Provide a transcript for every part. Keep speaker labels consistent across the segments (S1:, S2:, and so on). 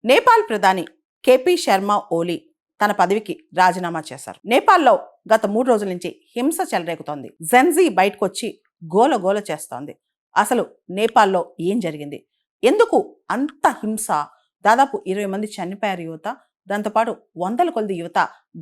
S1: నేపాల్ ప్రధాని కేపీ శర్మ ఓలీ తన పదవికి రాజీనామా చేశారు. నేపాల్లో గత 3 రోజుల నుంచి హింస చెలరేగుతోంది. జెన్జీ బయటకొచ్చి గోల చేస్తోంది. అసలు నేపాల్లో ఏం జరిగింది? ఎందుకు అంత హింస? దాదాపు 20 మంది చనిపోయారు యువత. దాంతోపాటు వందల కొద్ది యువత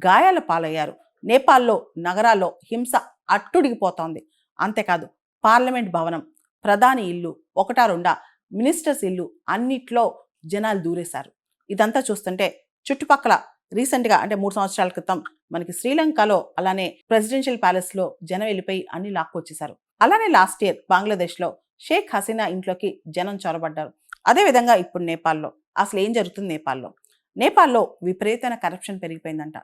S1: గాయాల పాలయ్యారు. నేపాల్లో నగరాల్లో హింస అట్టుడిగిపోతోంది. అంతేకాదు పార్లమెంట్ భవనం, ప్రధాని ఇల్లు, ఒకటా రెండా మినిస్టర్స్ ఇల్లు అన్నిట్లో జనాలు దూరేశారు. ఇదంతా చూస్తుంటే చుట్టుపక్కల రీసెంట్గా అంటే 3 సంవత్సరాల క్రితం మనకి శ్రీలంకలో అలానే ప్రెసిడెన్షియల్ ప్యాలెస్లో జనం వెళ్ళిపోయి అన్ని లాక్కొచ్చేశారు. అలానే లాస్ట్ ఇయర్ బంగ్లాదేశ్లో షేక్ హసీనా ఇంట్లోకి జనం చొరబడ్డారు. అదేవిధంగా ఇప్పుడు నేపాల్లో అసలు ఏం జరుగుతుంది? నేపాల్లో విపరీతమైన కరప్షన్ పెరిగిపోయిందంట.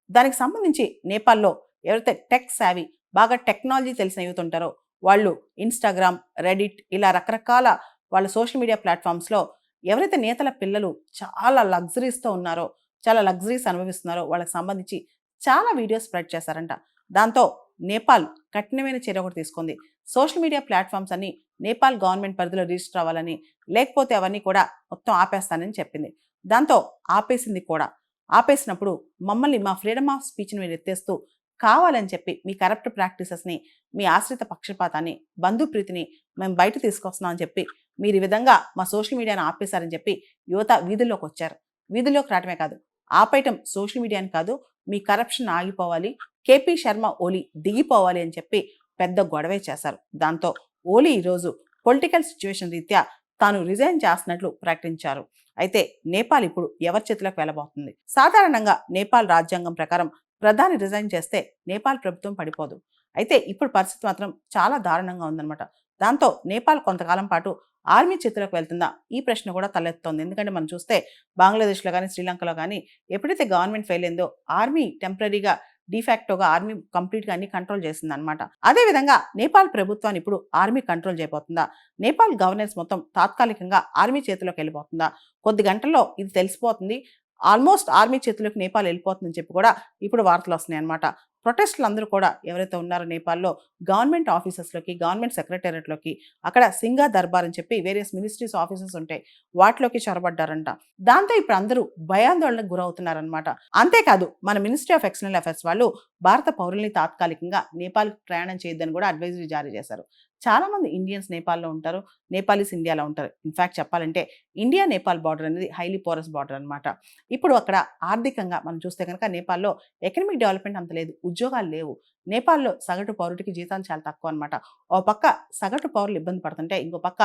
S1: దానికి సంబంధించి నేపాల్లో ఎవరైతే టెక్ సావి బాగా టెక్నాలజీ తెలిసిన యూత్ ఉంటారో వాళ్ళు ఇన్స్టాగ్రామ్, రెడిట్ ఇలా రకరకాల వాళ్ళ సోషల్ మీడియా ప్లాట్ఫామ్స్లో ఎవరైతే నేతల పిల్లలు చాలా లగ్జరీస్తో ఉన్నారో, చాలా లగ్జరీస్ అనుభవిస్తున్నారో వాళ్ళకి సంబంధించి చాలా వీడియోస్ స్ప్రెడ్ చేశారంట. దాంతో నేపాల్ కఠినమైన చర్య ఒకటి తీసుకుంది. సోషల్ మీడియా ప్లాట్ఫామ్స్ అన్ని నేపాల్ గవర్నమెంట్ పరిధిలో రిజిస్టర్ అవ్వాలని, లేకపోతే అవన్నీ కూడా మొత్తం ఆపేస్తానని చెప్పింది. దాంతో ఆపేసింది కూడా. ఆపేసినప్పుడు మమ్మల్ని మా ఫ్రీడమ్ ఆఫ్ స్పీచ్ని మీరు ఎత్తేస్తూ కావాలని చెప్పి మీ కరప్ట్ ప్రాక్టీసెస్ని, మీ ఆశ్రిత పక్షపాతాన్ని, బంధుప్రీతిని మేము బయట తీసుకొస్తున్నాం అని చెప్పి మీరు ఈ విధంగా మా సోషల్ మీడియాను ఆపేశారని చెప్పి యువత వీధుల్లోకి వచ్చారు. వీధుల్లోకి రావటమే కాదు, ఆపేయటం సోషల్ మీడియాని కాదు, మీ కరప్షన్ ఆగిపోవాలి, కేపీ శర్మ ఓలీ దిగిపోవాలి అని చెప్పి పెద్ద గొడవే చేశారు. దాంతో ఓలీ ఈరోజు పొలిటికల్ సిచ్యువేషన్ రీత్యా తాను రిజైన్ చేస్తున్నట్లు ప్రకటించారు. అయితే నేపాల్ ఇప్పుడు ఎవరి చేతిలోకి వెళ్ళబోతుంది? సాధారణంగా నేపాల్ రాజ్యాంగం ప్రకారం ప్రధాని రిజైన్ చేస్తే నేపాల్ ప్రభుత్వం పడిపోదు. అయితే ఇప్పుడు పరిస్థితి మాత్రం చాలా దారుణంగా ఉందన్నమాట. దాంతో నేపాల్ కొంతకాలం పాటు ఆర్మీ చేతిలోకి వెళ్తుందా? ఈ ప్రశ్న కూడా తలెత్తుతోంది. ఎందుకంటే మనం చూస్తే బంగ్లాదేశ్లో కానీ, శ్రీలంకలో కానీ ఎప్పుడైతే గవర్నమెంట్ ఫెయిల్ అయిందో ఆర్మీ టెంపరీగా డిఫాక్టోగా ఆర్మీ కంప్లీట్గా అన్ని కంట్రోల్ చేసిందనమాట. అదేవిధంగా నేపాల్ ప్రభుత్వాన్ని ఇప్పుడు ఆర్మీ కంట్రోల్ చేయబోతుందా? నేపాల్ గవర్నెన్స్ మొత్తం తాత్కాలికంగా ఆర్మీ చేతిలోకి వెళ్ళిపోతుందా? కొద్ది గంటల్లో ఇది తెలిసిపోతుంది. ఆల్మోస్ట్ ఆర్మీ చేతిలోకి నేపాల్ వెళ్ళిపోతుందని చెప్పి కూడా ఇప్పుడు వార్తలు వస్తున్నాయి అనమాట. ప్రొటెస్టులు అందరూ కూడా ఎవరైతే ఉన్నారో నేపాల్లో గవర్నమెంట్ ఆఫీసెస్లోకి, గవర్నమెంట్ సెక్రటేరియట్లోకి, అక్కడ సింగా దర్బార్ అని చెప్పి వేరియస్ మినిస్ట్రీస్ ఆఫీసెస్ ఉంటాయి, వాటిలోకి చొరబడ్డారంట. దాంతో ఇప్పుడు అందరూ భయాందోళనకు గురవుతున్నారనమాట. అంతేకాదు మన మినిస్ట్రీ ఆఫ్ ఎక్స్టర్నల్ అఫైర్స్ వాళ్ళు భారత పౌరుల్ని తాత్కాలికంగా నేపాల్ ప్రయాణం చేయొద్దని కూడా అడ్వైజరీ జారీ చేశారు. చాలా మంది ఇండియన్స్ నేపాల్లో ఉంటారు, నేపాలీస్ ఇండియాలో ఉంటారు. ఇన్ఫాక్ట్ చెప్పాలంటే ఇండియా నేపాల్ బార్డర్ అనేది హైలీ పోరస్ బార్డర్ అనమాట. ఇప్పుడు అక్కడ ఆర్థికంగా మనం చూస్తే కనుక నేపాల్లో ఎకనామిక్ డెవలప్మెంట్ అంత లేదు, ఉద్యోగాలు లేవు. నేపాల్లో సగటు పౌరుడికి జీతాలు చాలా తక్కువ అనమాట. ఓ పక్క సగటు పౌరులు ఇబ్బంది పడుతుంటే, ఇంకో పక్క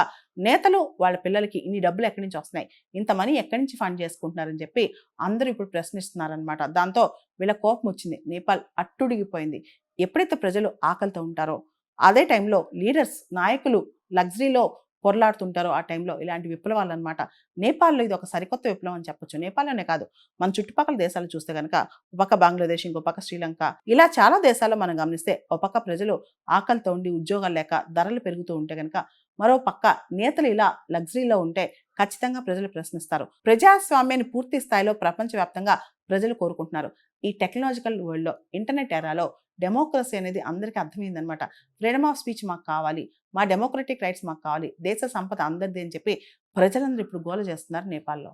S1: నేతలు వాళ్ళ పిల్లలకి ఇన్ని డబ్బులు ఎక్కడి నుంచి వస్తున్నాయి, ఇంత మనీ ఎక్కడి నుంచి ఫండ్ చేసుకుంటున్నారని చెప్పి అందరూ ఇప్పుడు ప్రశ్నిస్తున్నారనమాట. దాంతో వీళ్ళ కోపం వచ్చింది. నేపాల్ అట్టుడిగిపోయింది. ఎప్పుడైతే ప్రజలు ఆకలితో ఉంటారో అదే టైంలో లీడర్స్, నాయకులు లగ్జరీలో పొరలాడుతుంటారో ఆ టైంలో ఇలాంటి విప్లవాలు అనమాట. నేపాల్లో ఇది ఒక సరికొత్త విప్లవం అని చెప్పొచ్చు. నేపాల్లోనే కాదు, మన చుట్టుపక్కల దేశాలు చూస్తే కనుక ఒక పక్క బంగ్లాదేశ్, ఇంకో పక్క శ్రీలంక, ఇలా చాలా దేశాల్లో మనం గమనిస్తే ఒక పక్క ప్రజలు ఆకలితో ఉండి ఉద్యోగాలు లేక ధరలు పెరుగుతూ ఉంటే కనుక, మరో పక్క నేతలు ఇలా లగ్జరీలో ఉంటే ఖచ్చితంగా ప్రజలు ప్రశ్నిస్తారు. ప్రజాస్వామ్యాన్ని పూర్తి స్థాయిలో ప్రపంచవ్యాప్తంగా ప్రజలు కోరుకుంటున్నారు. ఈ టెక్నాలజికల్ వరల్డ్లో, ఇంటర్నెట్ ఎరాలో డెమోక్రసీ అనేది అందరికీ అర్థమైందనమాట. ఫ్రీడమ్ ఆఫ్ స్పీచ్ మాకు కావాలి, మా డెమోక్రటిక్ రైట్స్ మాకు కావాలి, దేశ సంపద అందరిది అని చెప్పి ప్రజలందరూ ఇప్పుడు గోల చేస్తున్నారు నేపాల్లో.